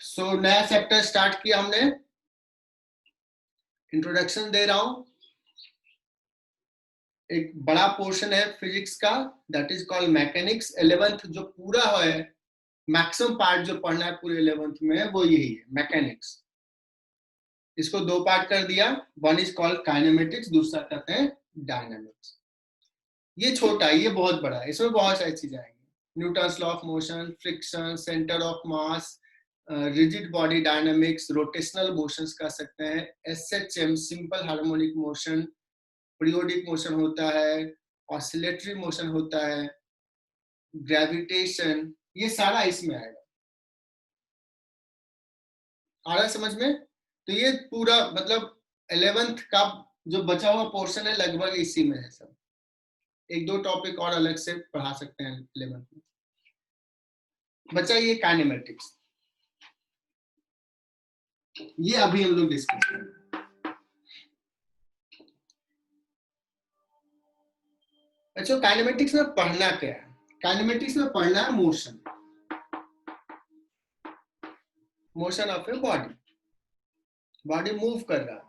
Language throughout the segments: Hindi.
सो नया चैप्टर स्टार्ट किया हमने। इंट्रोडक्शन दे रहा हूं। एक बड़ा पोर्शन है फिजिक्स का, that is called mechanics. 11th जो पूरा है, मैक्सिमम पार्ट जो पढ़ना है पूरे 11th में, वो यही है, मैकेनिक्स। इसको दो पार्ट कर दिया। वन इज कॉल्ड काइनेमेटिक्स, दूसरा कहते हैं डायनामिक्स। ये छोटा है, ये बहुत बड़ा है, इसमें बहुत सारी चीजें आएंगी। Newton's law of motion, friction, centre of mass, rigid body dynamics, rotational motions कर सकते हैं, SHM simple harmonic motion, periodic motion होता है, ऑसिलेटरी मोशन होता है, ग्रेविटेशन, ये सारा इसमें आएगा। आ रहा है समझ में? तो ये पूरा मतलब 11th का जो बचा हुआ पोर्शन है लगभग इसी में है सब। एक दो टॉपिक और अलग से पढ़ा सकते हैं 11th में। बचा ये काइनेमेटिक्स, ये अभी हम लोग डिस्कस करेंगे। अच्छा, काइनेमेटिक्स में पढ़ना क्या है? काइनेमेटिक्स में पढ़ना है motion, motion of a body. Body move कर रहा है,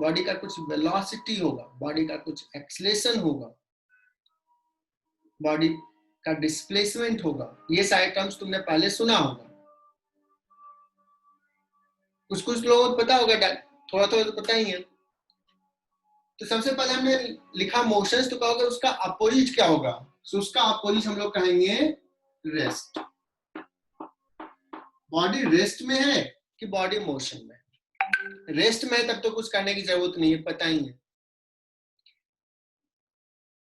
बॉडी का कुछ वेलोसिटी होगा, बॉडी का कुछ एक्सलेशन होगा, बॉडी का डिस्प्लेसमेंट होगा। ये सारे टर्म्स तुमने पहले सुना होगा, कुछ कुछ लोगों को पता होगा, थोड़ा थोड़ा तो पता ही है। तो सबसे पहले हमने लिखा मोशंस, तो कहोगे उसका अपोजिट क्या होगा? तो उसका अपोजिट हम लोग कहेंगे रेस्ट। बॉडी रेस्ट में है कि बॉडी मोशन में? रेस्ट में है तब तो कुछ करने की जरूरत नहीं है, पता ही है।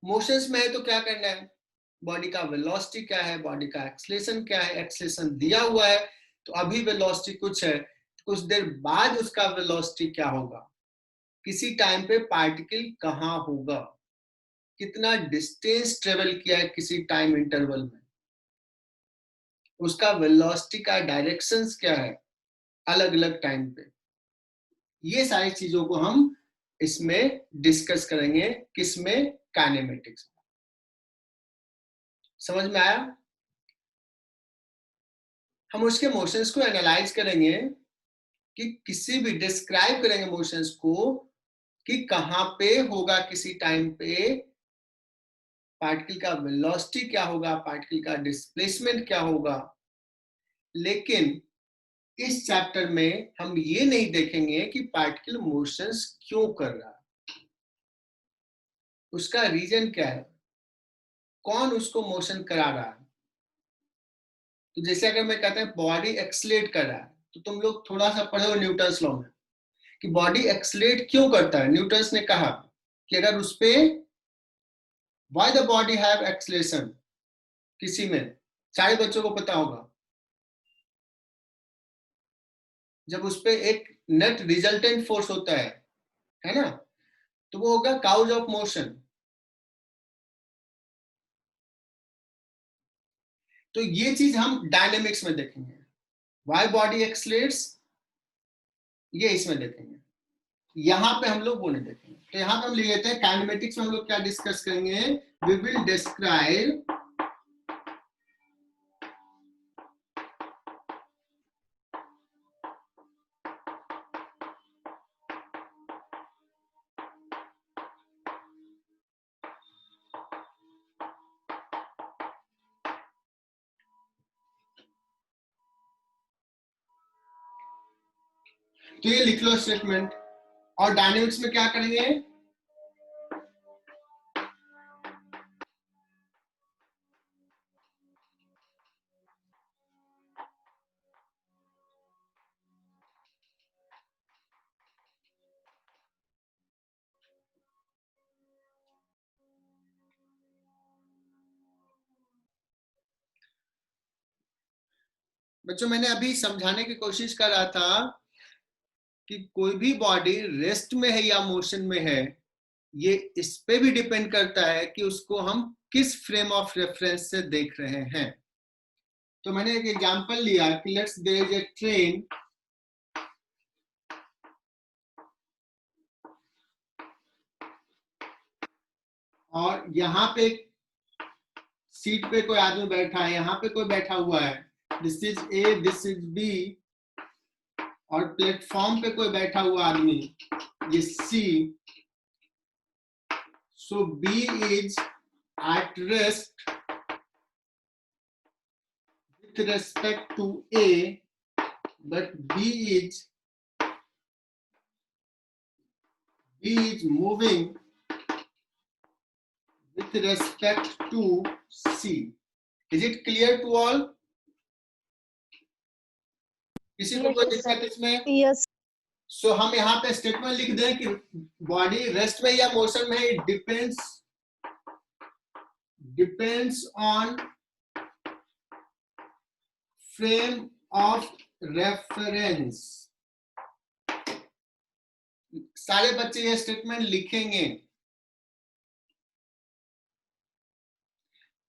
मोशंस में है तो क्या करना है? बॉडी का वेलोसिटी क्या है, बॉडी का एक्सलेशन क्या है। एक्सलेशन दिया हुआ है तो अभी वेलोसिटी कुछ है, कुछ देर बाद उसका वेलोसिटी क्या होगा, किसी टाइम पे पार्टिकल कहां होगा, कितना डिस्टेंस ट्रेवल किया है किसी टाइम इंटरवल में, उसका वेलोसिटी का डायरेक्शंस क्या है अलग अलग टाइम पे। ये सारी चीजों को हम इसमें डिस्कस करेंगे। किसमें? काइनेमेटिक्स। समझ में आया? हम उसके मोशंस को एनालाइज करेंगे कि किसी भी डिस्क्राइब करेंगे मोशंस को कि कहां पे होगा, किसी टाइम पे पार्टिकल का वेलोसिटी क्या होगा, पार्टिकल का डिस्प्लेसमेंट क्या होगा। लेकिन इस चैप्टर में हम ये नहीं देखेंगे कि पार्टिकल मोशंस क्यों कर रहा है, उसका रीजन क्या है, कौन उसको मोशन करा रहा है। तो जैसे अगर मैं कहता हूं बॉडी एक्सलेट कर रहा है, तो तुम लोग थोड़ा सा पढ़े हो न्यूटन्स लॉ में कि बॉडी एक्सलेट क्यों करता है। न्यूटन्स ने कहा कि अगर उस पे why the body have acceleration, किसी में, सारे बच्चों को पता होगा, जब उस पे एक नेट रिजल्टेंट फोर्स होता है ना, तो वो होगा काउज ऑफ मोशन। तो ये चीज हम डायनेमिक्स में देखेंगे, व्हाई बॉडी एक्सलेट्स, ये इसमें देखेंगे। यहां पे हम लोग वो नहीं देखेंगे। तो यहां पे हम लिख लेते हैं काइनेमेटिक्स में हम लोग क्या डिस्कस करेंगे, वी विल डिस्क्राइब तो ये लिख लो स्टेटमेंट। और डायनेमिक्स में क्या करेंगे, बच्चों मैंने अभी समझाने की कोशिश कर रहा था कि कोई भी बॉडी रेस्ट में है या मोशन में है, ये इस पे भी डिपेंड करता है कि उसको हम किस फ्रेम ऑफ रेफरेंस से देख रहे हैं। तो मैंने एक एग्जांपल लिया कि let's there is a train, और यहाँ पे सीट पे कोई आदमी बैठा है, यहाँ पे कोई बैठा हुआ है, this is a, this is b, और प्लेटफॉर्म पे कोई बैठा हुआ आदमी, ये c, so b is at rest with respect to a, but b is moving with respect to C. Is it clear to all? किसी को कोई दिक्कत इसमें? Yes. So हम यहाँ पे स्टेटमेंट लिख दें कि बॉडी रेस्ट में या मोशन में, it depends on frame of reference. सारे बच्चे ये स्टेटमेंट लिखेंगे।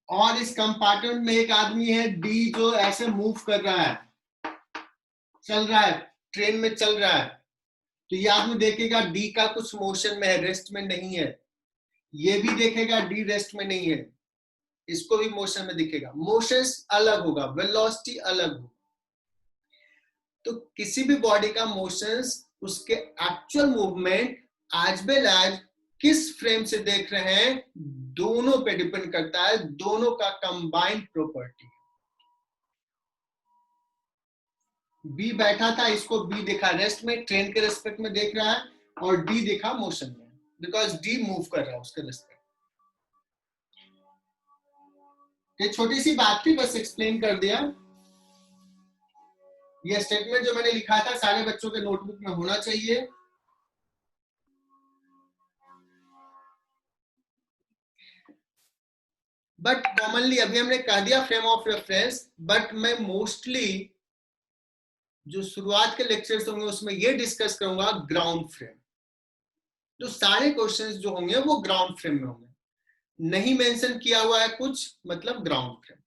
और इस कंपार्टमेंट में एक आदमी है डी, जो ऐसे मूव कर रहा है, चल रहा है, ट्रेन में चल रहा है, तो ये आदमी देखेगा डी का कुछ मोशन में है, रेस्ट में नहीं है। ये भी देखेगा डी रेस्ट में नहीं है, इसको भी मोशन में दिखेगा। मोशंस अलग होगा, वेलोसिटी अलग होगा। तो किसी भी बॉडी का मोशंस उसके actual movement as well as किस फ्रेम से देख रहे हैं, दोनों पे डिपेंड करता है, दोनों का कंबाइंड प्रॉपर्टी। बी बैठा था, इसको बी देखा रेस्ट में, ट्रेन के रेस्पेक्ट में देख रहा है, और डी देखा मोशन में, बिकॉज डी मूव कर रहा है उसके रेस्पेक्ट। ये छोटी सी बात थी, बस एक्सप्लेन कर दिया। ये स्टेटमेंट जो मैंने लिखा था सारे बच्चों के नोटबुक में होना चाहिए। बट कॉमनली अभी हमने कह दिया फ्रेम ऑफ रेफरेंस, बट मैं मोस्टली जो शुरुआत के लेक्चर्स होंगे उसमें ये डिस्कस करूंगा ग्राउंड फ्रेम। तो सारे क्वेश्चंस जो होंगे वो ग्राउंड फ्रेम में होंगे, नहीं मेंशन किया हुआ है कुछ, मतलब ग्राउंड फ्रेम।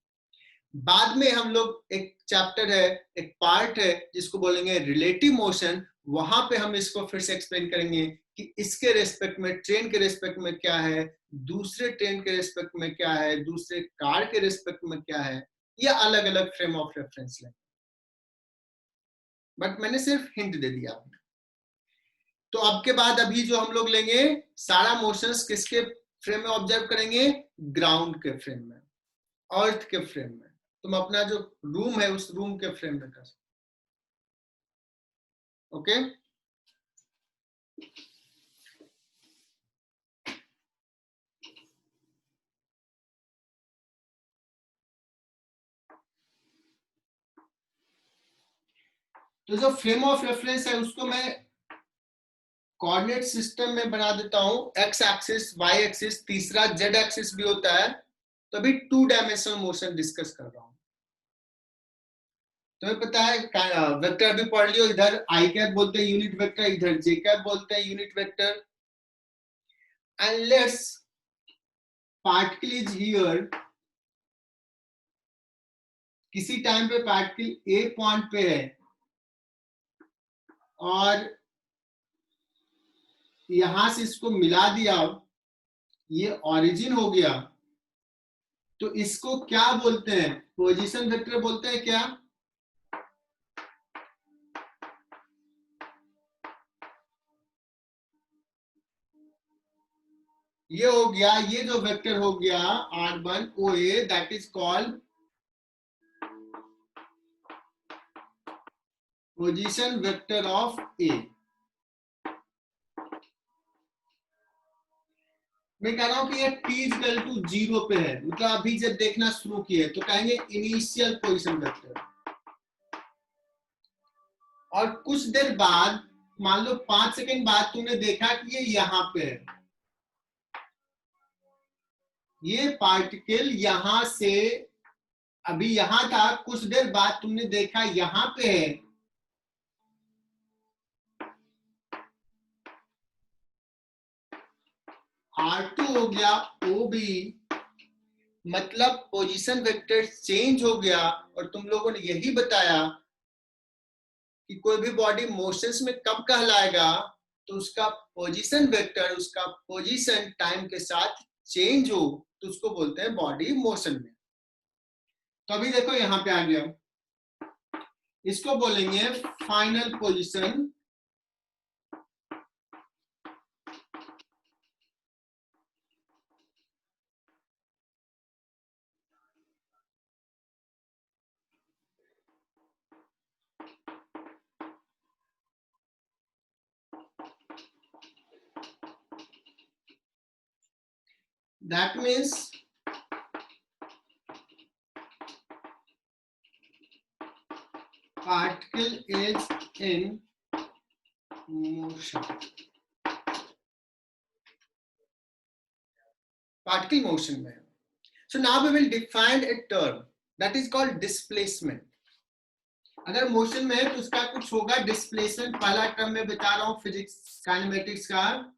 बाद में हम लोग एक चैप्टर है, एक पार्ट है जिसको बोलेंगे रिलेटिव मोशन, वहां पे हम इसको फिर से एक्सप्लेन करेंगे कि इसके रेस्पेक्ट में, ट्रेन के रेस्पेक्ट में क्या है, दूसरे ट्रेन के रेस्पेक्ट में क्या है, दूसरे कार के रेस्पेक्ट में क्या है, या अलग अलग फ्रेम ऑफ रेफरेंस लेंगे। बट मैंने सिर्फ हिंट दे दिया आपने। तो अब के बाद अभी जो हम लोग लेंगे सारा मोशंस किसके फ्रेम में ऑब्जर्व करेंगे, ग्राउंड के फ्रेम में, अर्थ के फ्रेम में। तुम अपना जो रूम है उस रूम के फ्रेम में कर सकते। ओके, तो जो फ्रेम ऑफ रेफरेंस है उसको मैं कोऑर्डिनेट सिस्टम में बना देता हूं, एक्स एक्सिस, वाई एक्सिस, तीसरा जेड एक्सिस भी होता है। तो अभी 2 डायमेंशनल मोशन डिस्कस कर रहा हूं। तुम्हें पता है वेक्टर भी पढ़ लियो, इधर आई कैप बोलते हैं यूनिट वेक्टर, इधर जे कैप बोलते हैं unit vector. And let's particle is here, किसी टाइम पे पार्टिकल ए पॉइंट पे है और यहां से इसको मिला दिया, ये ओरिजिन हो गया, तो इसको क्या बोलते हैं, पोजीशन वेक्टर बोलते हैं क्या? ये हो गया, ये जो वेक्टर हो गया R1 OA, that is called position vector of a. मैं कह रहा हूं कि ये t इक्वल टू 0 पे है, मतलब अभी जब देखना शुरू किए तो कहेंगे इनिशियल पोजीशन वेक्टर। और कुछ देर बाद, मान लो 5 सेकंड बाद तुमने देखा कि ये यहां पे है, ये पार्टिकल यहां से अभी यहां था, कुछ देर बाद तुमने देखा यहां पे है, R2 हो गया OB, मतलब पोजीशन वेक्टर चेंज हो गया। और तुम लोगों ने यही बताया कि कोई भी बॉडी मोशंस में कब कहलाएगा, तो उसका पोजीशन वेक्टर, उसका पोजीशन टाइम के साथ चेंज हो तो उसको बोलते हैं बॉडी मोशन में। तो अभी देखो यहां पे आ गया, इसको बोलेंगे final position. That means particle is in motion. Particle motion में. So now we will define a term that is called displacement. अगर मोशन में है तो उसका कुछ होगा डिस्प्लेसमेंट। पहला टर्म में बता रहा हूं फिजिक्स काइनेमेटिक्स का।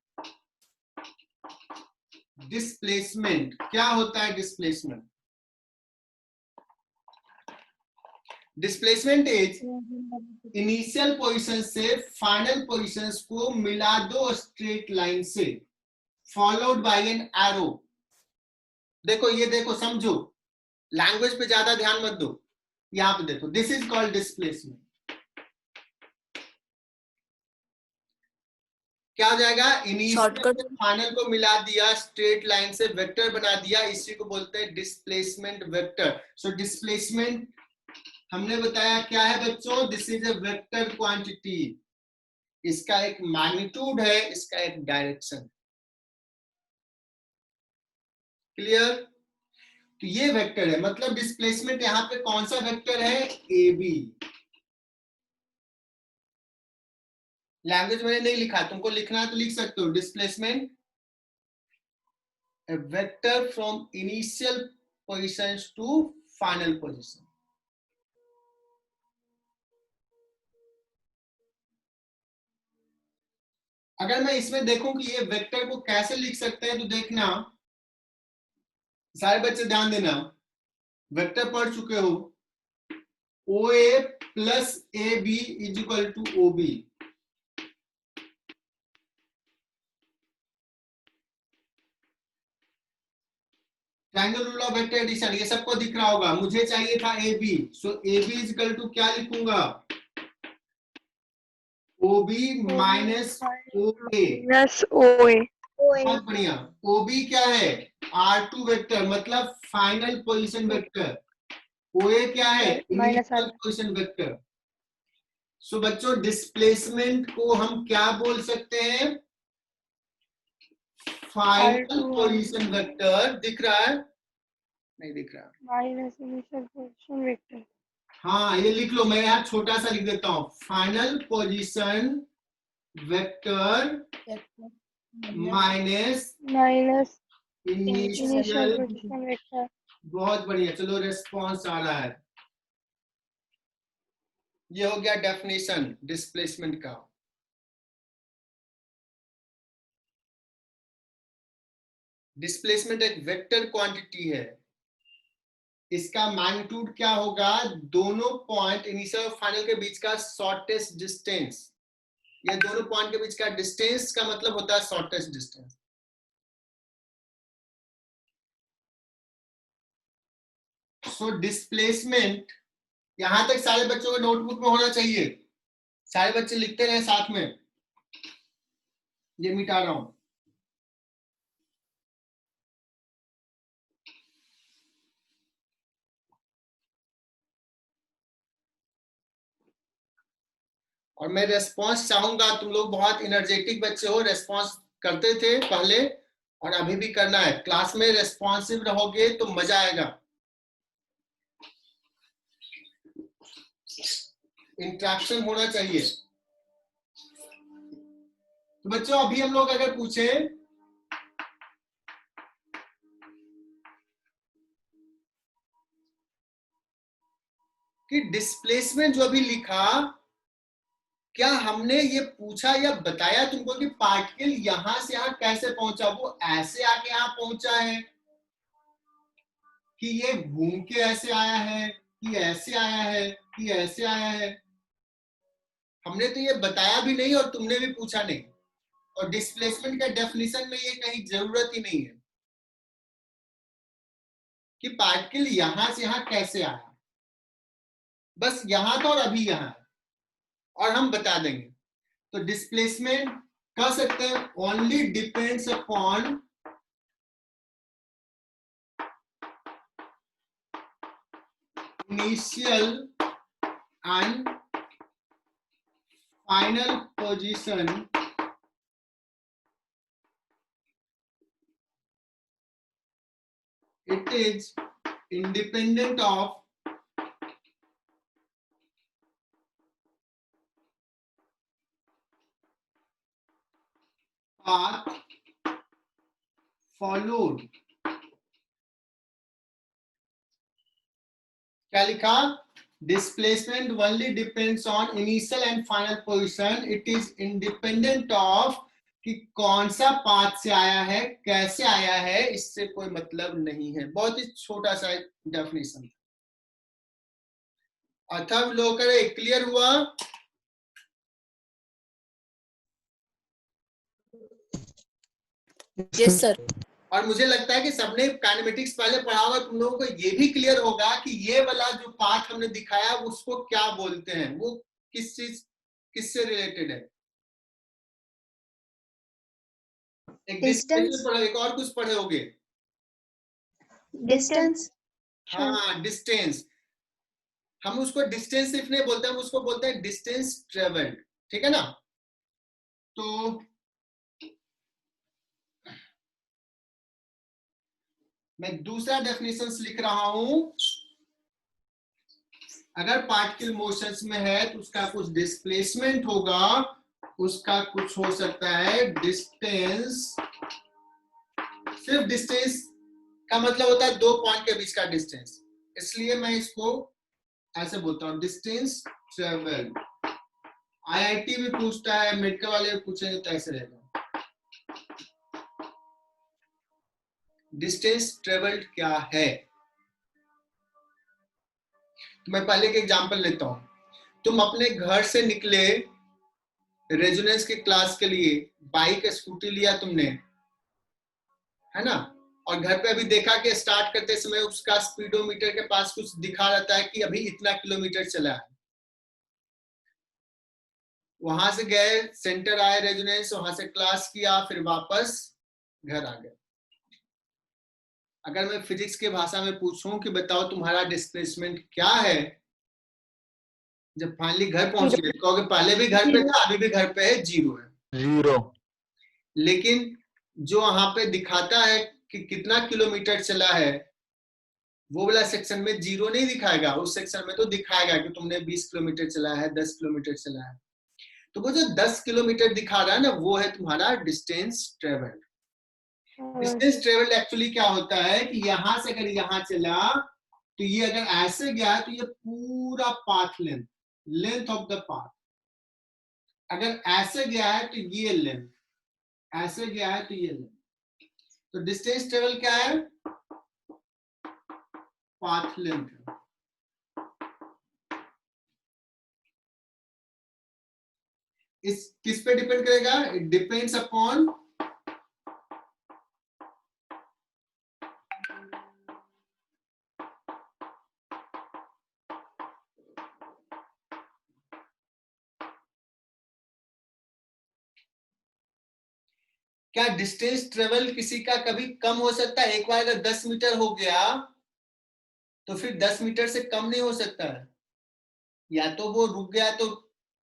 डिस्प्लेसमेंट क्या होता है? Displacement displacement is initial position से फाइनल पोजीशंस को मिला दो स्ट्रेट लाइन से, फॉलोड बाय एन एरो। देखो ये देखो, समझो, लैंग्वेज पे ज्यादा ध्यान मत दो। यहां पे देखो, दिस इज कॉल्ड डिस्प्लेसमेंट। क्या हो जाएगा? इनिशियल से फाइनल को मिला दिया, स्ट्रेट लाइन से वेक्टर बना दिया, इसी को बोलते हैं डिस्प्लेसमेंट वेक्टर। सो डिस्प्लेसमेंट हमने बताया क्या है बच्चों? This is A vector quantity. इसका एक मैग्नीट्यूड है, इसका एक डायरेक्शन। क्लियर? तो ये वेक्टर है, मतलब डिस्प्लेसमेंट यहां पे कौन सा वेक्टर है? A B. लैंग्वेज मैंने नहीं लिखा, तुमको लिखना है तो लिख सकते हो। Displacement a vector from initial positions to final position. अगर मैं इसमें देखूं कि ये वेक्टर को कैसे लिख सकते हैं तो देखना, सारे बच्चे ध्यान देना, वेक्टर पढ़ चुके हो। O a plus a b is equal to o b. Triangle rule of vector addition, ये सबको दिख रहा होगा। मुझे चाहिए था a b, so a b is equal to क्या लिखूंगा? O b minus o a. बहुत बढ़िया। ओ बी क्या है? R2 वेक्टर, मतलब फाइनल पोजीशन वेक्टर। OA क्या है? Initial position vector. सो बच्चों, डिस्प्लेसमेंट को हम क्या बोल सकते हैं? Final position vector. दिख रहा है? नहीं दिख रहा? Minus initial position vector. हाँ, ये लिख लो, मैं यहाँ छोटा सा लिख देता हूँ। Final position vector minus initial position vector. बहुत बढ़िया, चलो रेस्पॉन्स आ रहा है। ये हो गया डेफिनेशन डिस्प्लेसमेंट का। डिस्प्लेसमेंट एक वेक्टर क्वांटिटी है। इसका मैग्नीट्यूड क्या होगा? दोनों पॉइंट इनिशियल और फाइनल के बीच का शॉर्टेस्ट डिस्टेंस। ये दोनों पॉइंट के बीच का डिस्टेंस का मतलब होता है शॉर्टेस्ट डिस्टेंस। सो डिस्प्लेसमेंट, यहां तक सारे बच्चों को नोटबुक में होना चाहिए। सारे बच्चे लिखते रहे साथ में। ये मिटा रहा हूं। और मैं रेस्पॉन्स चाहूंगा, तुम लोग बहुत एनर्जेटिक बच्चे हो, रेस्पॉन्स करते थे पहले और अभी भी करना है। क्लास में रेस्पॉन्सिव रहोगे तो मजा आएगा। इंटरेक्शन होना चाहिए। तो बच्चों, अभी हम लोग अगर पूछे कि डिस्प्लेसमेंट जो अभी लिखा, क्या हमने ये पूछा या बताया तुमको कि पार्टिकल यहां से यहां कैसे पहुंचा? वो ऐसे आके यहां पहुंचा है कि ये घूम के ऐसे आया है कि ऐसे आया है कि ऐसे आया है? हमने तो ये बताया भी नहीं और तुमने भी पूछा नहीं। और डिस्प्लेसमेंट का डेफिनेशन में ये कहीं जरूरत ही नहीं है कि पार्टिकल यहां से यहां कैसे आया। बस यहां था और अभी यहां है, और हम बता देंगे। तो डिस्प्लेसमेंट कह सकते हैं only depends upon initial and final position it is independent of path followed। क्या लिखा? Displacement only depends on initial and final position, it is independent of कि कौन सा पाथ से आया है, कैसे आया है, इससे कोई मतलब नहीं है। बहुत ही छोटा सा डेफिनेशन। अथर्व लोकर क्लियर हुआ? Yes sir. और मुझे लगता है कि सबने काइनेमेटिक्स पहले पढ़ा हुआ, तुम लोगों को ये भी क्लियर होगा कि ये वाला जो पाथ हमने दिखाया उसको क्या बोलते हैं, वो किस चीज किससे रिलेटेड है। एक डिस्टेंस पढ़े, एक और कुछ पढ़े होगे। डिस्टेंस। हाँ, डिस्टेंस। हम उसको डिस्टेंस सिर्फ नहीं बोलते, हम उसको बोलते हैं डिस्टेंस ट्रेवल्ड। ठीक है ना? तो मैं दूसरा डेफिनेशन लिख रहा हूं। अगर पार्टिकल मोशंस में है तो उसका कुछ डिस्प्लेसमेंट होगा, उसका कुछ हो सकता है डिस्टेंस। सिर्फ डिस्टेंस का मतलब होता है दो पॉइंट के बीच का डिस्टेंस, इसलिए मैं इसको ऐसे बोलता हूं डिस्टेंस ट्रेवल। आईआईटी भी पूछता है, मेडिकल वाले भी पूछेंगे तो ऐसे रहेगा। डिस्टेंस ट्रेवल्ड क्या है? तो मैं पहले एक एग्जांपल लेता हूं। तुम अपने घर से निकले रेजोनेंस की क्लास के लिए, बाइक स्कूटी लिया तुमने, है ना? और घर पे अभी देखा कि स्टार्ट करते समय उसका स्पीडोमीटर के पास कुछ दिखा रहता है कि अभी इतना किलोमीटर चला है। वहां से गए, सेंटर आए रेजोनेंस, वहां से क्लास किया, फिर वापस घर आ गए। अगर मैं फिजिक्स के भाषा में पूछूं कि बताओ तुम्हारा डिस्प्लेसमेंट क्या है, जब फाइनली घर पहुंच गए, कहोगे पहले भी घर पे था, अभी भी घर पे है, जीरो है। जीरो। लेकिन जो वहां पे दिखाता है कि कितना किलोमीटर चला है, वो वाला सेक्शन में जीरो नहीं दिखाएगा। उस सेक्शन में तो दिखाएगा कि तुमने 20 किलोमीटर चला है, 10 किलोमीटर चला है। तो वो जो 10 किलोमीटर दिखा रहा है ना, वो है तुम्हारा distance travelled. Distance travelled actually क्या होता है कि यहां से अगर यहां चला तो ये अगर ऐसे गया है तो ये पूरा path length of the path. अगर ऐसे गया है तो ये लेंथ, ऐसे गया है तो ये लेंथ। तो डिस्टेंस ट्रेवल क्या है? Path length. इस किस पे डिपेंड करेगा? इट डिपेंड्स अपॉन क्या डिस्टेंस ट्रेवल किसी का कभी कम हो सकता है? एक बार अगर 10 मीटर हो गया तो फिर 10 मीटर से कम नहीं हो सकता है। या तो वो रुक गया तो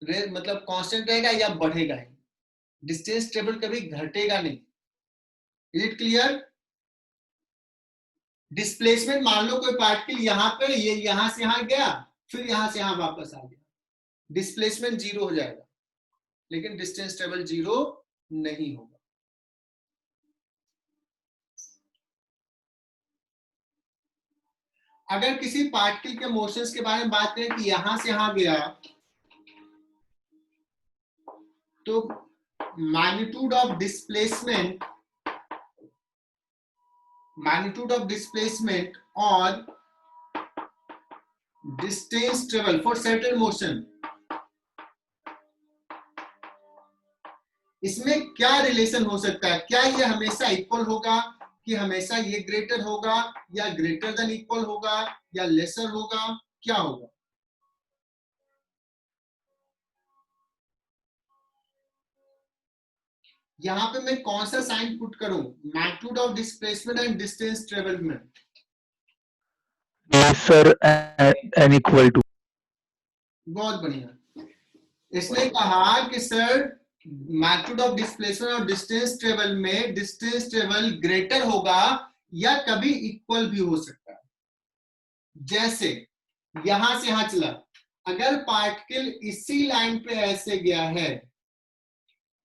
मतलब कांस्टेंट रहेगा या बढ़ेगा ही। डिस्टेंस ट्रेवल कभी घटेगा नहीं। Is it clear? डिस्प्लेसमेंट, मान लो कोई पार्टिकल यहाँ पे, ये यहां से यहां गया, फिर यहां से यहां वापस आ गया, डिस्प्लेसमेंट जीरो हो जाएगा, लेकिन डिस्टेंस ट्रेवल जीरो नहीं होगा। अगर किसी पार्टिकल के मोशंस के बारे में बात करें कि यहां से यहां गया, तो मैग्नीट्यूड ऑफ डिस्प्लेसमेंट और distance travel for certain motion, इसमें क्या रिलेशन हो सकता है? क्या ये हमेशा इक्वल होगा, कि हमेशा ये ग्रेटर होगा, या ग्रेटर देन इक्वल होगा, या लेसर होगा, क्या होगा? यहाँ पे मैं कौन सा साइन पुट करूं, magnitude of displacement and distance travel में? Yes, sir, n equal to. बहुत बढ़िया। इसने कहा कि सर मैग्नीट्यूड ऑफ डिस्प्लेसमेंट और डिस्टेंस ट्रेवल में डिस्टेंस ट्रेवल ग्रेटर होगा या कभी इक्वल भी हो सकता है। जैसे यहां से यहां चला, अगर पार्टिकल इसी लाइन पे ऐसे गया है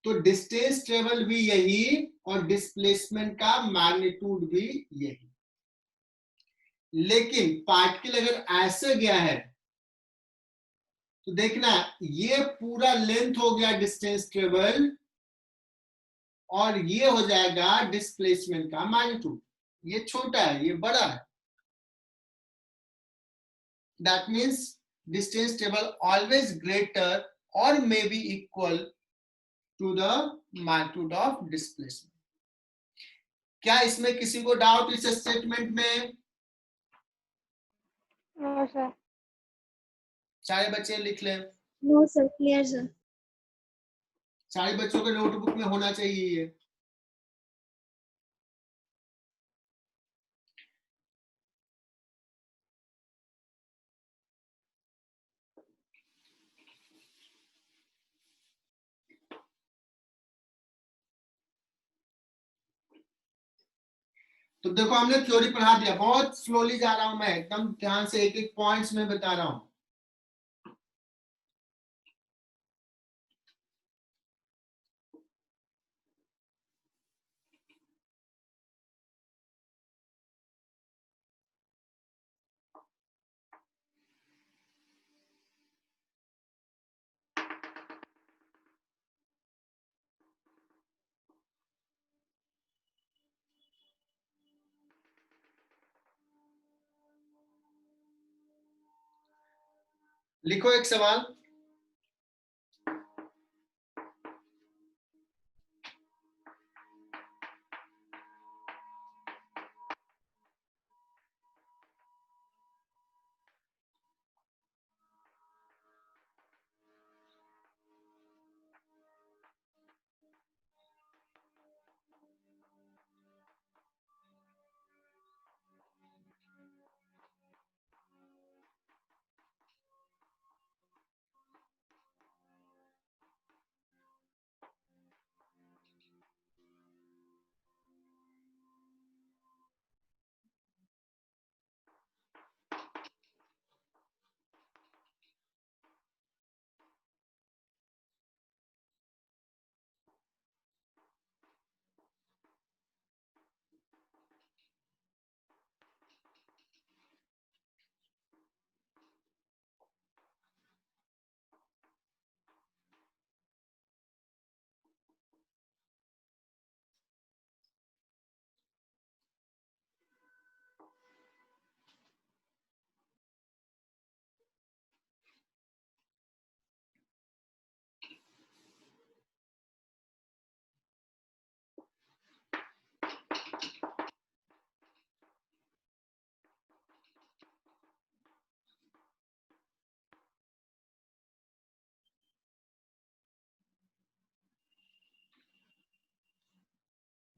तो डिस्टेंस ट्रेवल भी यही और डिस्प्लेसमेंट का मैग्नीट्यूड भी यही। लेकिन पार्टिकल अगर ऐसे गया है तो देखना ये पूरा लेंथ हो गया डिस्टेंस ट्रेवल और ये हो जाएगा डिस्प्लेसमेंट का मैग्नीट्यूड। ये छोटा है, ये बड़ा है। That means distance travel always greater और may be equal to the magnitude of displacement. क्या इसमें किसी को डाउट इस स्टेटमेंट में? No sir. सारे बच्चे लिख लें। No sir, clear sir. सारे बच्चों के नोटबुक में होना चाहिए ये। तो देखो हमने थ्योरी पढ़ा दिया, बहुत स्लोली जा रहा हूं मैं, एकदम ध्यान से एक एक पॉइंट्स में बता रहा हूं। लिखो एक सवाल।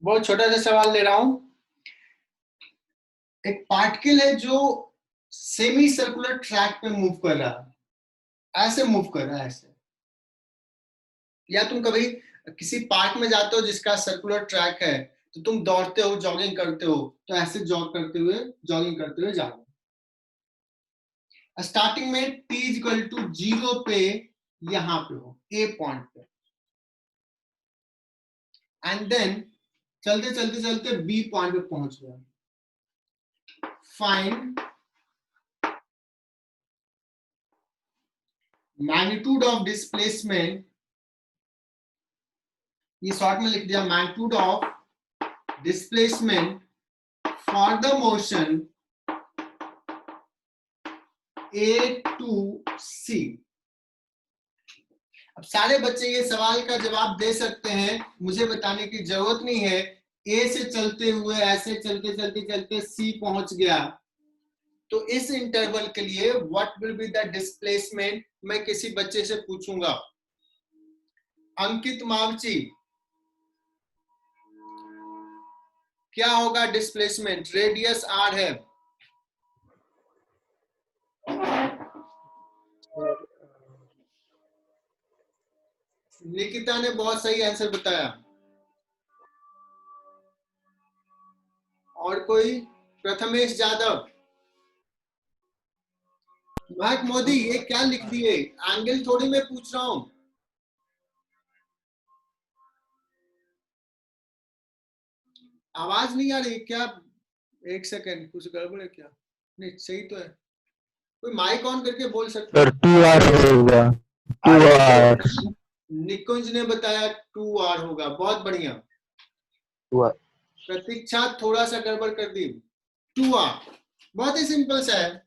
बहुत छोटा सा सवाल ले रहा हूं। एक पार्टिकल है जो सेमी सर्कुलर ट्रैक पे मूव कर रहा है, ऐसे मूव कर रहा है ऐसे। या तुम कभी किसी पार्क में जाते हो जिसका सर्कुलर ट्रैक है, तो तुम दौड़ते हो, जॉगिंग करते हो, तो ऐसे जॉगिंग करते हुए जाओ। स्टार्टिंग में t इक्वल टू 0 पे यहां पे हो, ए पॉइंट पे, एंड देन चलते चलते चलते बी पॉइंट पे पहुंच गया। फाइंड मैग्नीट्यूड ऑफ डिस्प्लेसमेंट, ये शॉर्ट में लिख दिया, magnitude of displacement for the motion A to C। अब सारे बच्चे ये सवाल का जवाब दे सकते हैं, मुझे बताने की जरूरत नहीं है। ए से चलते हुए ऐसे चलते चलते चलते सी पहुंच गया, तो इस इंटरवल के लिए what will be the displacement, मैं किसी बच्चे से पूछूंगा। अंकित मावची, क्या होगा डिस्प्लेसमेंट? रेडियस आर है, निकिता ने बहुत सही आंसर बताया। और कोई? प्रथमेश यादव, महक मोदी, ये क्या लिख दिए? एंगल थोड़ी मैं पूछ रहा हूं। आवाज नहीं आ रही क्या? एक सेकंड, कुछ गड़बड़ है क्या? नहीं सही तो है। कोई माइक ऑन करके बोल सकते सर 2 आवर होगा, 2 आवर्स। निकुंज ने बताया 2 आवर होगा, बहुत बढ़िया। प्रतीक्षा थोड़ा सा गड़बड़ कर दी। 2 आवर बहुत ही सिंपल सा है।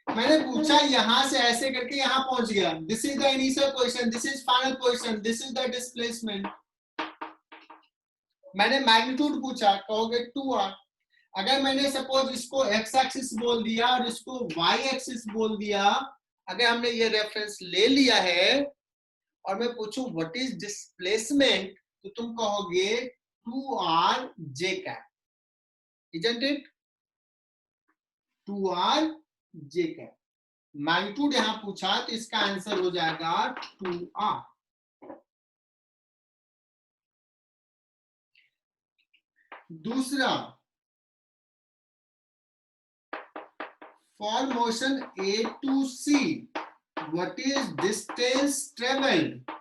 मैंने पूछा यहां से ऐसे करके यहां पहुंच गया। This is the initial position, this is final position, this is the displacement. मैंने मैग्नीट्यूड पूछा, कहोगे 2 आर। अगर मैंने सपोज इसको एक्स एक्सिस बोल दिया और इसको वाई एक्सिस बोल दिया, अगर हमने ये रेफरेंस ले लिया है और मैं पूछूं व्हाट इज डिस्प्लेसमेंट, तो तुम कहोगे 2 R J cap, isn't it? 2 R J cap. Magnitude यहां पूछा तो इसका आंसर हो जाएगा 2 आर। दूसरा, for motion A to C, what is distance traveled?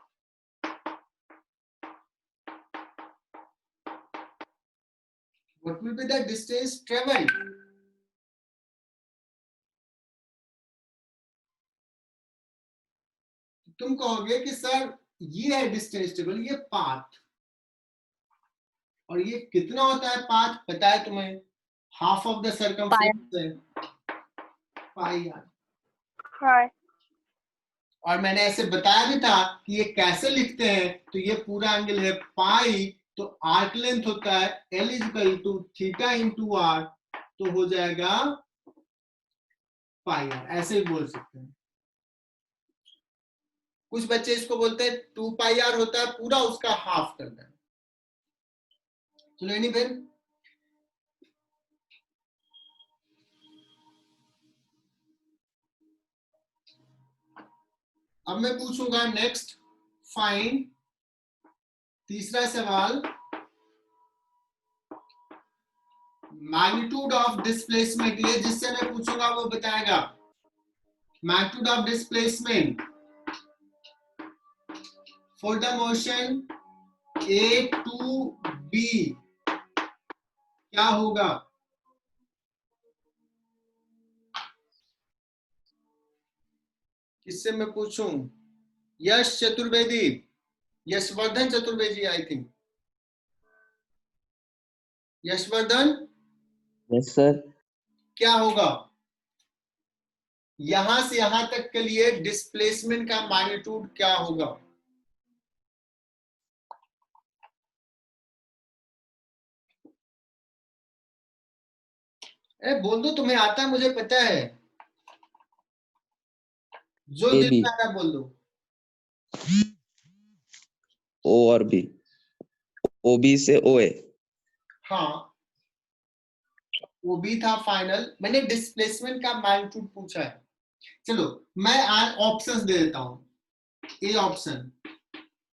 What will be the distance traveled? तुम कहोगे कि सर ये है डिस्टेंस ट्रेवल, ये पाथ, और ये कितना होता है पाथ, पता है तुम्हें? हाफ ऑफ द सर्कमफ्रेंस है, पाई आर। हाँ। और मैंने ऐसे बताया भी था कि ये कैसे लिखते हैं, तो ये पूरा एंगल है पाई, तो आर्क लेंथ होता है L equal to theta into r, तो हो जाएगा पाई आर। ऐसे ही बोल सकते हैं। कुछ बच्चे इसको बोलते हैं 2 पाई आर होता है पूरा, उसका हाफ करना है। चलो एनी फिर अब मैं पूछूंगा नेक्स्ट, फाइंड, तीसरा सवाल, मैग्नीट्यूड ऑफ डिस्प्लेसमेंट। ये जिससे मैं पूछूंगा वो बताएगा magnitude of displacement for the motion A to B क्या होगा? किससे मैं पूछूं? Yash Chaturvedi, Yashvardhan Chaturvedi, I think Yashvardhan. Yes sir. क्या होगा यहां से यहां तक के लिए डिस्प्लेसमेंट का मैग्नीट्यूड क्या होगा? अरे बोल दो, तुम्हें आता है, मुझे पता है, जो दिल में आ रहा है बोल दो। ओ और बी, ओ बी से ओ ए। हाँ, वो भी था फाइनल। मैंने डिस्प्लेसमेंट का मैग्नीट्यूड पूछा है। चलो मैं ऑप्शंस दे देता हूं। A option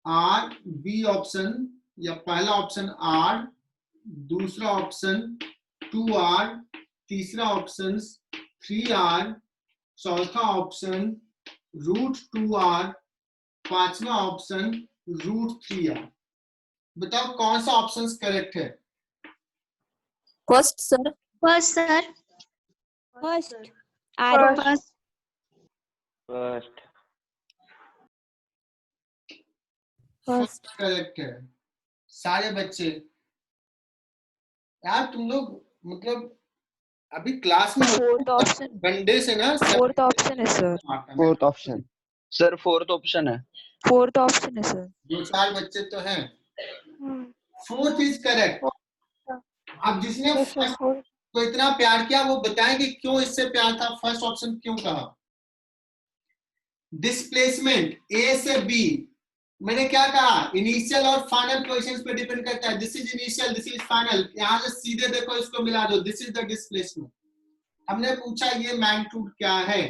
r, b option, या पहला ऑप्शन आर, दूसरा ऑप्शन 2 आर, तीसरा ऑप्शन 3 आर, चौथा ऑप्शन √2 आर, पांचवा ऑप्शन √3 आर। बताओ कौन सा ऑप्शन करेक्ट है? First sir. First sir. First first. First correct है। सारे बच्चे, यार तुम लोग मतलब अभी क्लास में फोर्थ ऑप्शन, गंडे से ना। फोर्थ ऑप्शन है sir. Fourth option sir, fourth option है। फोर्थ ऑप्शन है सर। 2-4 बच्चे तो हैं। Fourth is correct. अब जिसने फर्स्ट को इतना प्यार किया वो बताएं कि क्यों इससे प्यार था, फर्स्ट ऑप्शन क्यों कहा? डिस्प्लेसमेंट ए से बी मैंने क्या कहा, इनिशियल और फाइनल पोजीशंस पे डिपेंड करता है। This is initial, this is final. यहां से सीधे देखो, इसको मिला दो, दिस इज द डिस्प्लेसमेंट। हमने पूछा ये मैग्नीट्यूड क्या है,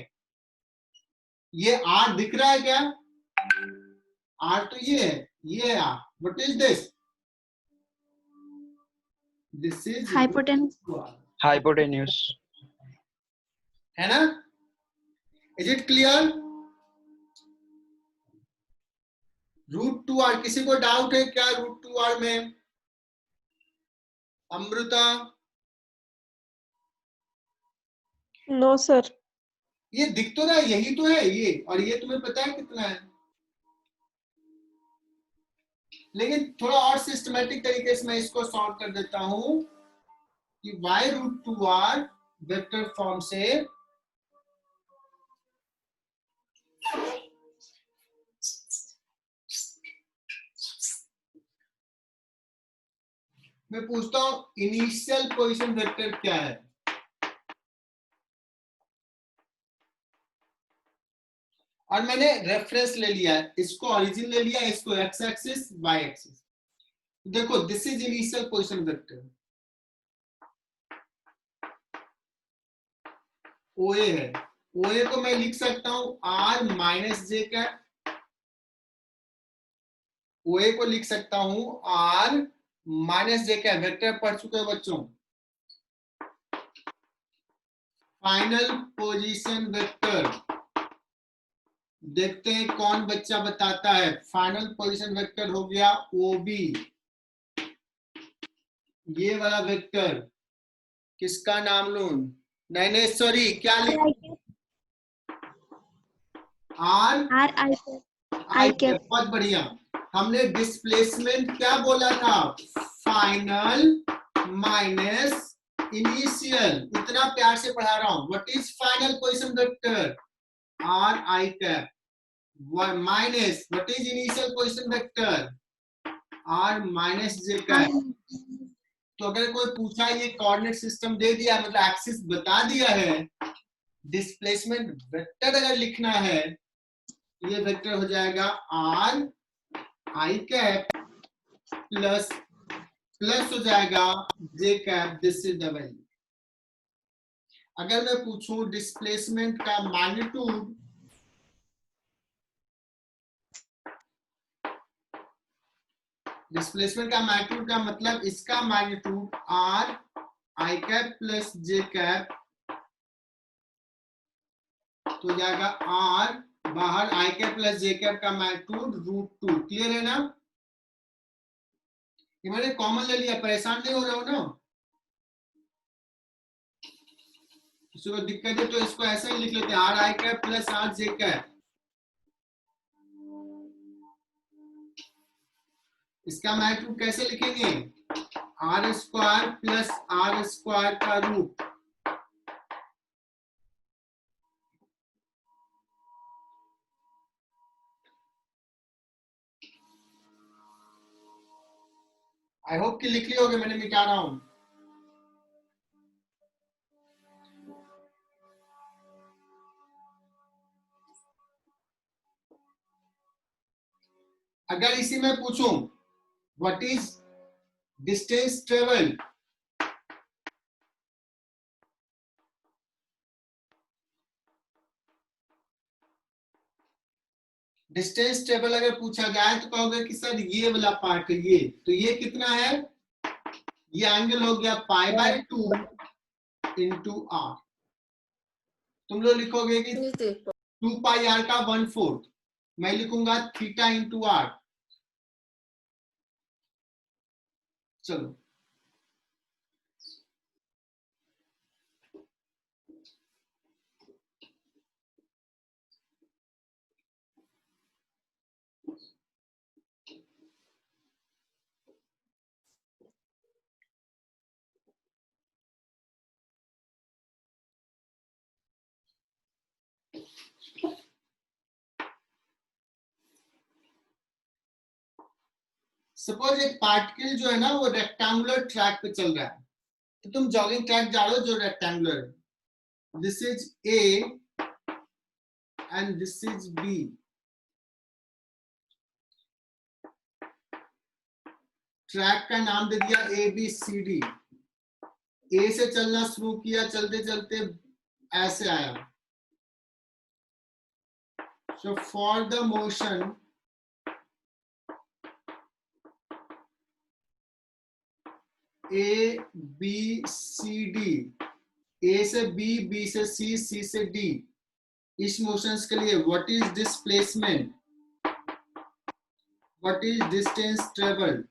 ये आर दिख रहा है क्या? आर तो ये है r. What is this? This is Hypotenuse. Hypotenuse. है ना? Is it clear? √2r, किसी को डाउट है क्या √2r में? अमृता? No, sir. ये दिख तो रहा है, यही तो है ये, और ये तुम्हें पता है कितना है। लेकिन थोड़ा और सिस्टमैटिक तरीके से मैं इसको सॉल्व कर देता हूं कि y√2r वेक्टर फॉर्म से मैं पूछता हूं इनिशियल पोजीशन वेक्टर क्या है। और मैंने रेफरेंस ले लिया है, इसको ओरिजिन ले लिया, इसको एक्स एक्सिस वाई एक्सिस। देखो this is initial position vector, ओए है। ओए को मैं लिख सकता हूं r माइनस जे कैप, ओए को लिख सकता हूं r माइनस जे कैप। वेक्टर पढ़ चुके हो बच्चों? फाइनल पोजीशन वेक्टर, देखते हैं कौन बच्चा बताता है। फाइनल पोजीशन वेक्टर हो गया OB, ये वाला वेक्टर। किसका नाम लूं? नहीं सॉरी, क्या लिख? R I cap. बहुत बढ़िया। हमने डिस्प्लेसमेंट क्या बोला था? Final minus initial. इतना प्यार से पढ़ा रहा हूं। What is final position vector? RI cap minus what is initial position vector? R minus J cap. तो अगर कोई पूछा, ये कोऑर्डिनेट सिस्टम दे दिया, मतलब एक्सिस बता दिया है, डिस्प्लेसमेंट वेक्टर अगर लिखना है, ये वेक्टर हो जाएगा RI कैप प्लस हो जाएगा j cap. This is the value. अगर मैं पूछूं डिस्प्लेसमेंट का मैग्नीट्यूड, डिस्प्लेसमेंट का मैग्नीट्यूड का मतलब इसका मैग्नीट्यूड RI कैप प्लस जे कैप, तो जाएगा R बाहर, I cap plus J cap का मैग्नीट्यूड √2। क्लियर है ना? ये मैंने कॉमन ले लिया, परेशान नहीं हो रहे हो ना? किसी को दिक्कत है तो इसको ऐसे ही लिख लेते हैं, RI कैप प्लस R जे कैप। इसका मैग्नीट्यूड कैसे लिखेंगे? R square plus R square का रूट। आई होप कि लिख ली होगी, मैंने मिटा रहा हूं। अगर इसी में पूछूं what is distance travel, distance travel अगर पूछा जाए तो कहोगे कि सर ये वाला पार्ट है, ये तो ये कितना है? ये एंगल हो गया π/2 इंटू r। तुम लोग लिखोगे कि 2πr का 1/4, मैं लिखूंगा थीटा इंटू r। चलो सपोज एक पार्टिकल जो है ना वो रेक्टेंगुलर ट्रैक पे चल रहा है, तो तुम जॉगिंग ट्रैक जा रहे हो जो रेक्टेंगुलर है। This is A and this is B। Track का नाम दे दिया ABCD। ए से चलना शुरू किया, चलते चलते ऐसे आया। So for the motion ABCD, ए से बी, बी से सी, सी से डी, इस मोशंस के लिए what is displacement, what is distance travelled?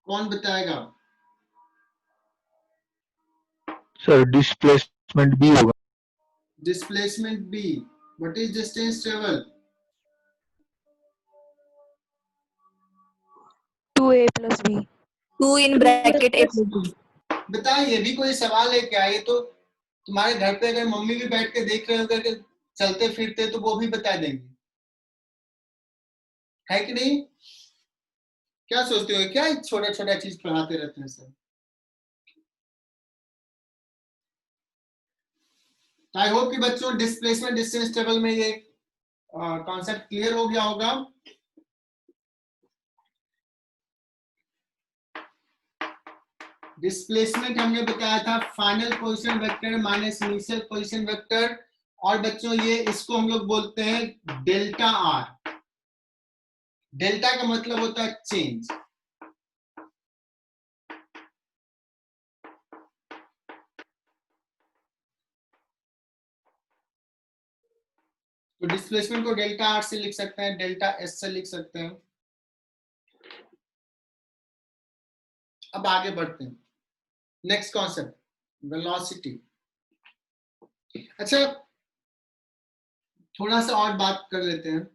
कौन बताएगा? सर डिस्प्लेसमेंट बी होगा। Displacement b. What is distance travel? 2a plus b. 2 in bracket a plus b. बताए, ये भी कोई सवाल है क्या? ये तो तुम्हारे घर पे अगर मम्मी भी बैठ के देख रहे हो करके चलते फिरते तो वो भी बता देंगे, है कि नहीं? क्या सोचते हो, क्या छोटा छोटा चीज पढ़ाते रहते हैं सर? आई होप कि बच्चों डिस्प्लेसमेंट डिस्टेंस ट्रेवल में ये कॉन्सेप्ट क्लियर हो गया होगा। डिस्प्लेसमेंट हमने बताया था final position vector minus initial position vector, और बच्चों ये इसको हम लोग बोलते हैं डेल्टा आर। डेल्टा का मतलब होता है चेंज। तो डिस्प्लेसमेंट को डेल्टा आर से लिख सकते हैं, डेल्टा एस से लिख सकते हैं। अब आगे बढ़ते हैं, नेक्स्ट कॉन्सेप्ट वेलोसिटी। अच्छा, थोड़ा सा और बात कर लेते हैं।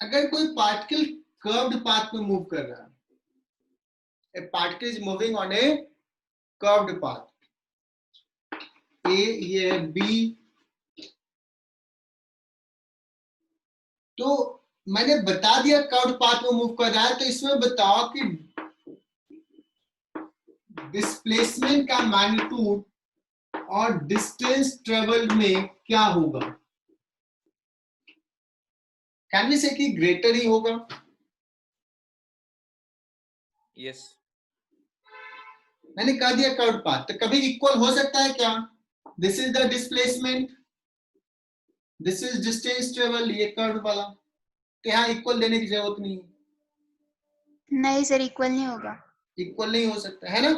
अगर कोई पार्टिकल कर्व्ड पाथ में मूव कर रहा है, a particle is moving on a curved path, a ये है बी, तो मैंने बता दिया कर्व्ड पाथ में मूव कर रहा है, तो इसमें बताओ कि डिस्प्लेसमेंट का मैग्नीट्यूड और डिस्टेंस ट्रेवल्ड में क्या होगा? कैन वी से कि ग्रेटर ही होगा? Yes. मैंने कह दिया कर्व्ड पाथ, तो कभी इक्वल हो सकता है क्या? This is the displacement, this is distance travel, ये कर्व वाला, तो यहाँ इक्वल देने की जरूरत नहीं है। नहीं सर, इक्वल नहीं होगा। इक्वल नहीं हो सकता है ना?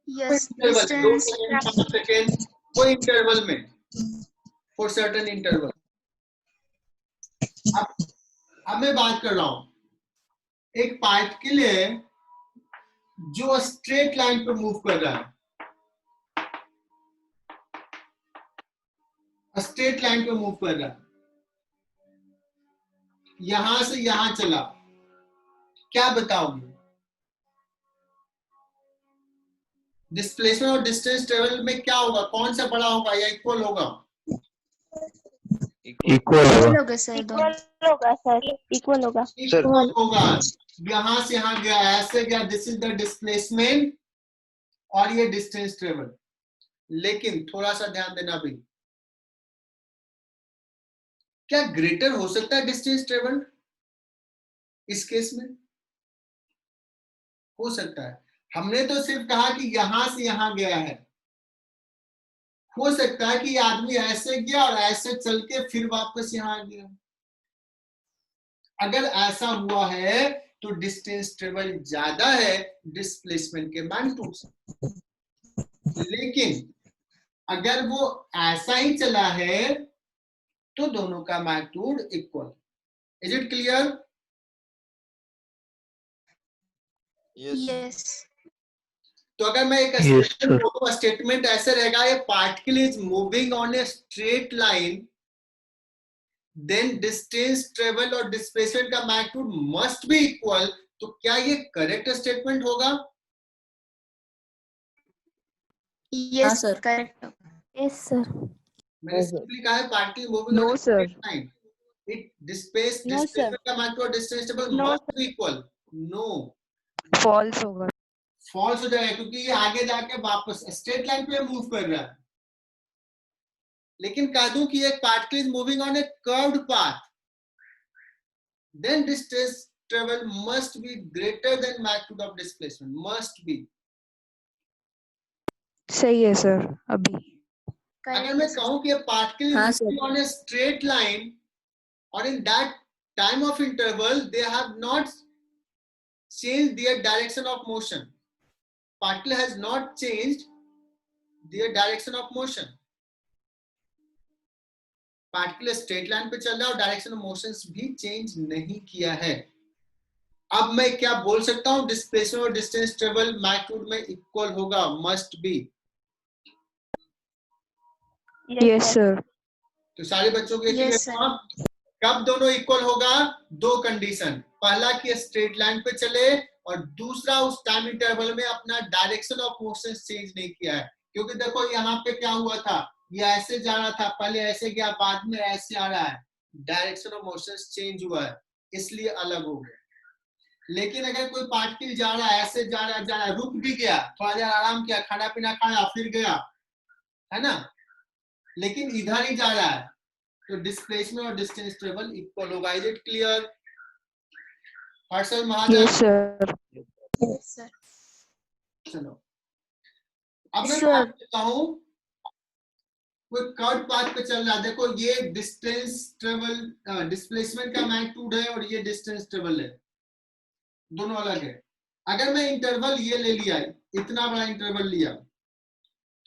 Yes, interval 2 distance second 5 second वो इंटरवल में, फॉर सर्टेन इंटरवल। अब मैं बात कर रहा हूं, एक पार्टिकल है जो स्ट्रेट लाइन पर मूव कर रहा है, स्ट्रेट लाइन पे मूव कर रहा है, यहां से यहां चला, क्या बताओगे? डिस्प्लेसमेंट और डिस्टेंस ट्रेवल में क्या होगा? कौन सा बड़ा होगा या इक्वल होगा? इक्वल होगा। होगा सर, दोनों होगा सर, इक्वल होगा। इक्वल होगा। यहां से यहां गया, ऐसे गया, दिस इज द डिस्प्लेसमेंट और ये डिस्टेंस ट्रेवल। लेकिन थोड़ा सा ध्यान देना भी, क्या ग्रेटर हो सकता है डिस्टेंस ट्रेवल? इस केस में हो सकता है। हमने तो सिर्फ कहा कि यहां से यहां गया है, हो सकता है कि आदमी ऐसे गया और ऐसे चल के फिर वापस यहां आ गया। अगर ऐसा हुआ है तो डिस्टेंस ट्रेवल ज्यादा है डिस्प्लेसमेंट के मैग्नीट्यूड से। लेकिन अगर वो ऐसा ही चला है तो दोनों का magnitude equal. Is it clear? Yes. तो अगर मैं एक स्टेटमेंट बोलूं, स्टेटमेंट ऐसे रहेगा, ये particle is moving on a straight line, then distance travel और डिस्प्लेसमेंट का मैग्नीट्यूड मस्ट बी इक्वल, तो क्या ये करेक्ट स्टेटमेंट होगा? Yes sir, correct. Yes sir. मैंने सिंपली कहा है particle moving No, on a sir. Straight line, it No, sir. Displacement का मैग्नीट्यूड और distance travel No, must be equal. No, false होगा। फॉल्स हो जाएगा, क्योंकि ये आगे जाके वापस स्ट्रेट लाइन पे मूव कर रहा है। लेकिन कह दूं कि एक particle is moving on a curved path, then distance travel must be greater than magnitude of displacement, must be. सही है सर अभी। अगर मैं कहूं कि पार्टिकल हाँ, is sir. on a straight line or in that time of interval they have not changed their direction of motion, particle has not changed their direction of motion, particle straight line पे चल रहा है और डायरेक्शन ऑफ मोशंस भी चेंज नहीं किया है। अब मैं क्या बोल सकता हूं, डिस्प्लेसमेंट और डिस्टेंस ट्रेवल मैग्नीट्यूड में इक्वल होगा, मस्ट बी। Yes sir. तो सारे बच्चों के लिए Yes, sir. कब दोनों इक्वल होगा, दो कंडीशन, पहला कि स्ट्रेट लाइन पे चले और दूसरा उस टाइम इंटरवल में अपना डायरेक्शन ऑफ मोशन चेंज नहीं किया है। क्योंकि देखो यहाँ पे क्या हुआ था, ये ऐसे जा रहा था, पहले ऐसे गया, बाद में ऐसे आ रहा है, डायरेक्शन ऑफ मोशन चेंज हुआ है, इसलिए अलग हो गया। लेकिन अगर कोई पार्टिकल जा रहा है, ऐसे जा रहा है, रुक भी गया, थोड़ा देर आराम किया, खाना पीना खाया, फिर गया, है ना, लेकिन इधर ही जा रहा है, तो डिस्प्लेसमेंट और डिस्टेंस ट्रेवल इक्वल होगा। Is it clear? Harshal Mahajan? Yes sir. Yes, sir. चलो अब मैं Sir. बात करता हूं, कोई कर्व पाथ पे चल रहा है, देखो ये डिस्टेंस ट्रेवल डिस्प्लेसमेंट का मैग्नीट्यूड है और ये डिस्टेंस ट्रेवल है, दोनों अलग है। अगर मैं इंटरवल ये ले लिया, इतना बड़ा इंटरवल लिया,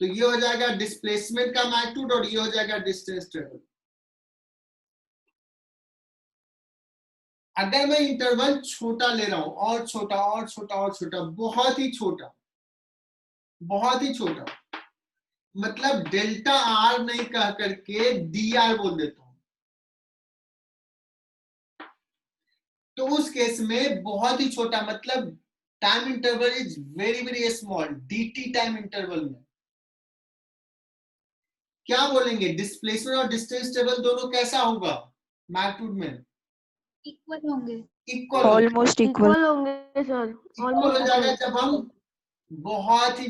तो ये हो जाएगा डिस्प्लेसमेंट का मैग्नीट्यूड और ये हो जाएगा डिस्टेंस ट्रेवल। अगर मैं इंटरवल छोटा ले रहा हूं, और छोटा और छोटा और छोटा, बहुत ही छोटा, बहुत ही छोटा, मतलब डेल्टा आर नहीं कह करके डी आर बोल देता हूं, तो उस केस में बहुत ही छोटा, मतलब time interval is very very small, dt time interval में क्या बोलेंगे, डिस्प्लेसमेंट और डिस्टेंस ट्रेवल दोनों कैसा होगा मैग्नीट्यूड में, Equal होंगे। इक्वल ऑलमोस्ट इक्वल होंगे सर। हो जाएगा जब हम बहुत ही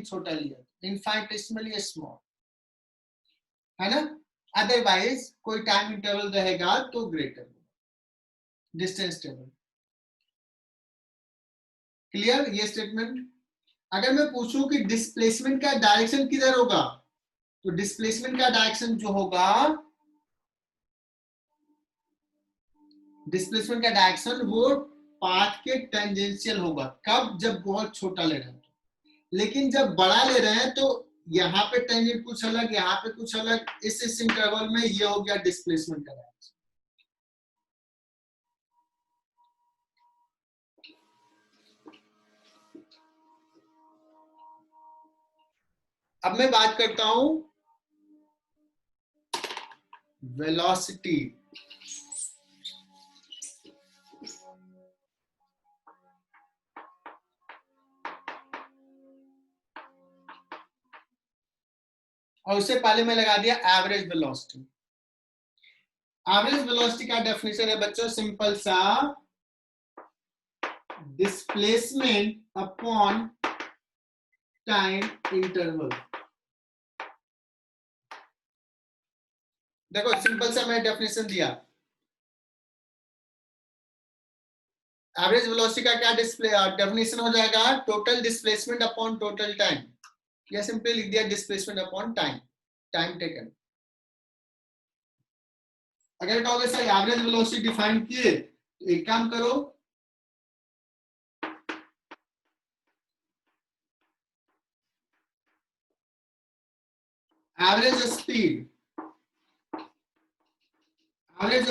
छोटा लिया, इनफाइनिटेसिमली स्मॉल, है ना। अदरवाइज कोई टाइम इंटरवल रहेगा तो ग्रेटर होगा डिस्टेंस ट्रेवल। क्लियर ये स्टेटमेंट? अगर मैं पूछूं कि डिस्प्लेसमेंट का डायरेक्शन किधर होगा, तो डिस्प्लेसमेंट का डायरेक्शन जो होगा, डिस्प्लेसमेंट का डायरेक्शन वो पाथ के टेंजेंशियल होगा। कब? जब बहुत छोटा ले रहे हैं। लेकिन जब बड़ा ले रहे हैं तो यहाँ पे टेंजेंट कुछ अलग, यहाँ पे कुछ अलग, इस इंटरवल में ये हो गया डिस्प्लेसमेंट का डायरेक्शन। अब मैं बात करता हूं वेलोसिटी। और उससे पहले मैं लगा दिया एवरेज वेलोसिटी। एवरेज वेलोसिटी का डेफिनेशन है बच्चों सिंपल सा, डिस्प्लेसमेंट अपॉन टाइम इंटरवल। देखो सिंपल सा मैं डेफिनेशन दिया, एवरेज वेलोसिटी का क्या डेफिनेशन हो जाएगा, total displacement upon total time, या सिंपली लिख दिया डिस्प्लेसमेंट अपॉन टाइम टेकन। अगर कहोगे सर एवरेज वेलोसिटी डिफाइन किए, तो एक काम करो, एवरेज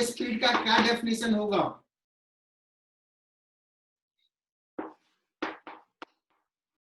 स्पीड का क्या डेफिनेशन होगा,